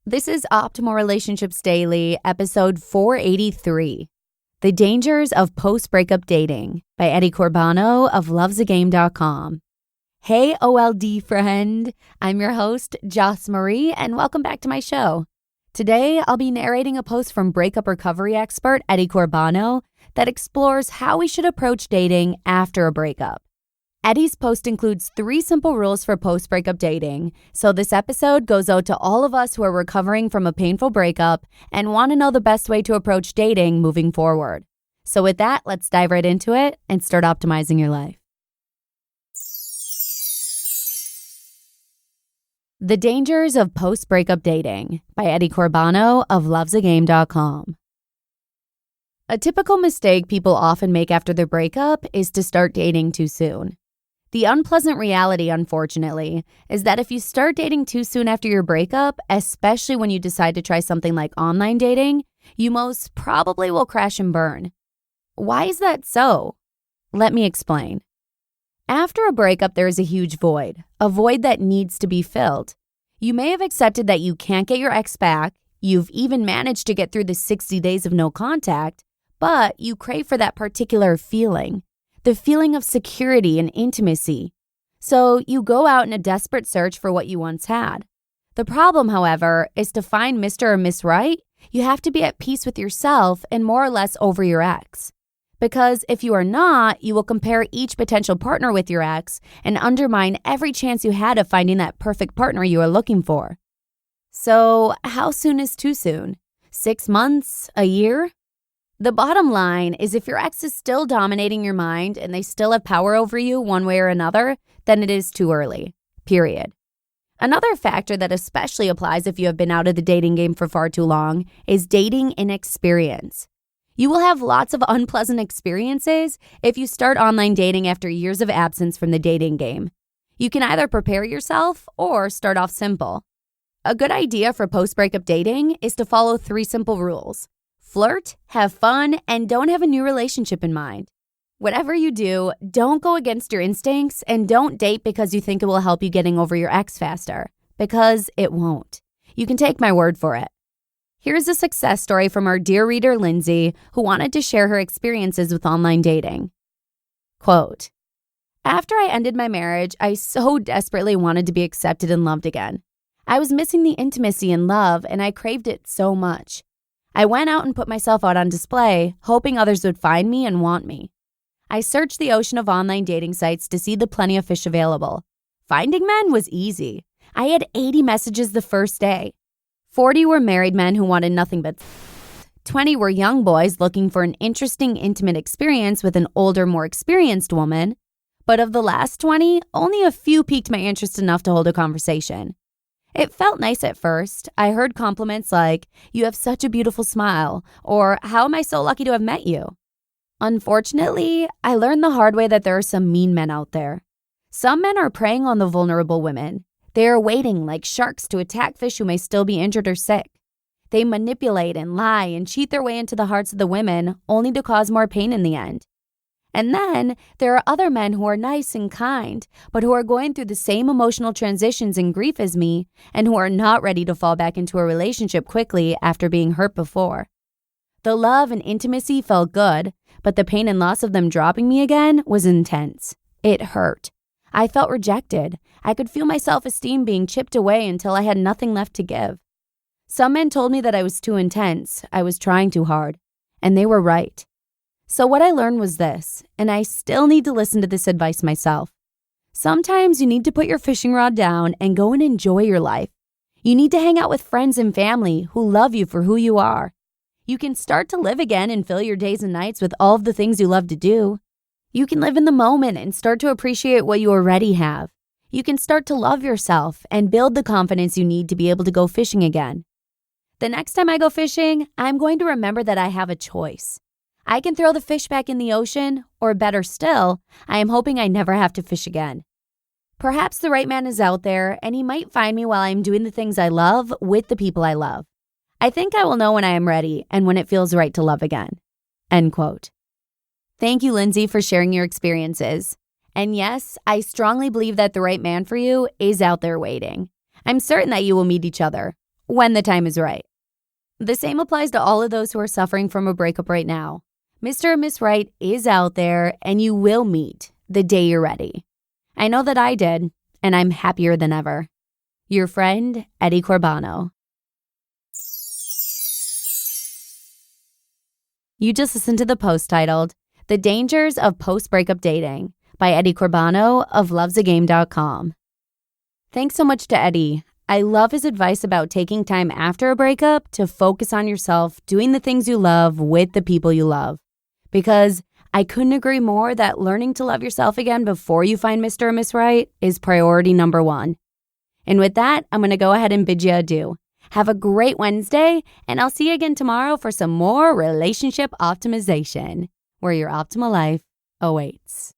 This is Optimal Relationships Daily, episode 483, The Dangers of Post-Breakup Dating by Corbano of lovesagame.com. Hey, OLD friend. I'm your host, Joss Marie, and welcome back to my show. Today, I'll be narrating a post from breakup recovery expert Corbano that explores how we should approach dating after a breakup. Eddie's post includes 3 simple rules for post-breakup dating, so this episode goes out to all of us who are recovering from a painful breakup and want to know the best way to approach dating moving forward. So with that, let's dive right into it and start optimizing your life. The Dangers of Post-Breakup Dating by Corbano of lovesagame.com. A typical mistake people often make after their breakup is to start dating too soon. The unpleasant reality, unfortunately, is that if you start dating too soon after your breakup, especially when you decide to try something like online dating, you most probably will crash and burn. Why is that so? Let me explain. After a breakup, there is a huge void, a void that needs to be filled. You may have accepted that you can't get your ex back, you've even managed to get through the 60 days of no contact, but you crave for that particular feeling. The feeling of security and intimacy. So you go out in a desperate search for what you once had. The problem, however, is to find Mr. or Miss Right, you have to be at peace with yourself and more or less over your ex. Because if you are not, you will compare each potential partner with your ex and undermine every chance you had of finding that perfect partner you are looking for. So how soon is too soon? 6 months? A year? The bottom line is if your ex is still dominating your mind and they still have power over you one way or another, then it is too early, period. Another factor that especially applies if you have been out of the dating game for far too long is dating inexperience. You will have lots of unpleasant experiences if you start online dating after years of absence from the dating game. You can either prepare yourself or start off simple. A good idea for post-breakup dating is to follow 3 simple rules. Flirt, have fun, and don't have a new relationship in mind. Whatever you do, don't go against your instincts and don't date because you think it will help you getting over your ex faster, because it won't. You can take my word for it. Here's a success story from our dear reader, Lindsay, who wanted to share her experiences with online dating. Quote, "After I ended my marriage, I so desperately wanted to be accepted and loved again. I was missing the intimacy and love, and I craved it so much. I went out and put myself out on display, hoping others would find me and want me. I searched the ocean of online dating sites to see the plenty of fish available. Finding men was easy. I had 80 messages the first day. 40 were married men who wanted nothing but 20 were young boys looking for an interesting, intimate experience with an older, more experienced woman. But of the last 20, only a few piqued my interest enough to hold a conversation. It felt nice at first. I heard compliments like, 'You have such a beautiful smile,' or 'How am I so lucky to have met you?' Unfortunately, I learned the hard way that there are some mean men out there. Some men are preying on the vulnerable women. They are waiting like sharks to attack fish who may still be injured or sick. They manipulate and lie and cheat their way into the hearts of the women, only to cause more pain in the end. And then there are other men who are nice and kind, but who are going through the same emotional transitions and grief as me, and who are not ready to fall back into a relationship quickly after being hurt before. The love and intimacy felt good, but the pain and loss of them dropping me again was intense. It hurt. I felt rejected. I could feel my self-esteem being chipped away until I had nothing left to give. Some men told me that I was too intense, I was trying too hard, and they were right. So what I learned was this, and I still need to listen to this advice myself. Sometimes you need to put your fishing rod down and go and enjoy your life. You need to hang out with friends and family who love you for who you are. You can start to live again and fill your days and nights with all of the things you love to do. You can live in the moment and start to appreciate what you already have. You can start to love yourself and build the confidence you need to be able to go fishing again. The next time I go fishing, I'm going to remember that I have a choice. I can throw the fish back in the ocean, or better still, I am hoping I never have to fish again. Perhaps the right man is out there, and he might find me while I am doing the things I love with the people I love. I think I will know when I am ready and when it feels right to love again." End quote. Thank you, Lindsay, for sharing your experiences. And yes, I strongly believe that the right man for you is out there waiting. I'm certain that you will meet each other, when the time is right. The same applies to all of those who are suffering from a breakup right now. Mr. and Miss Right is out there, and you will meet the day you're ready. I know that I did, and I'm happier than ever. Your friend, Eddie Corbano. You just listened to the post titled, The Dangers of Post-Breakup Dating by Eddie Corbano of lovesagame.com. Thanks so much to Eddie. I love his advice about taking time after a breakup to focus on yourself, doing the things you love with the people you love. Because I couldn't agree more that learning to love yourself again before you find Mr. or Miss Right is priority number one. And with that, I'm going to go ahead and bid you adieu. Have a great Wednesday, and I'll see you again tomorrow for some more relationship optimization, where your optimal life awaits.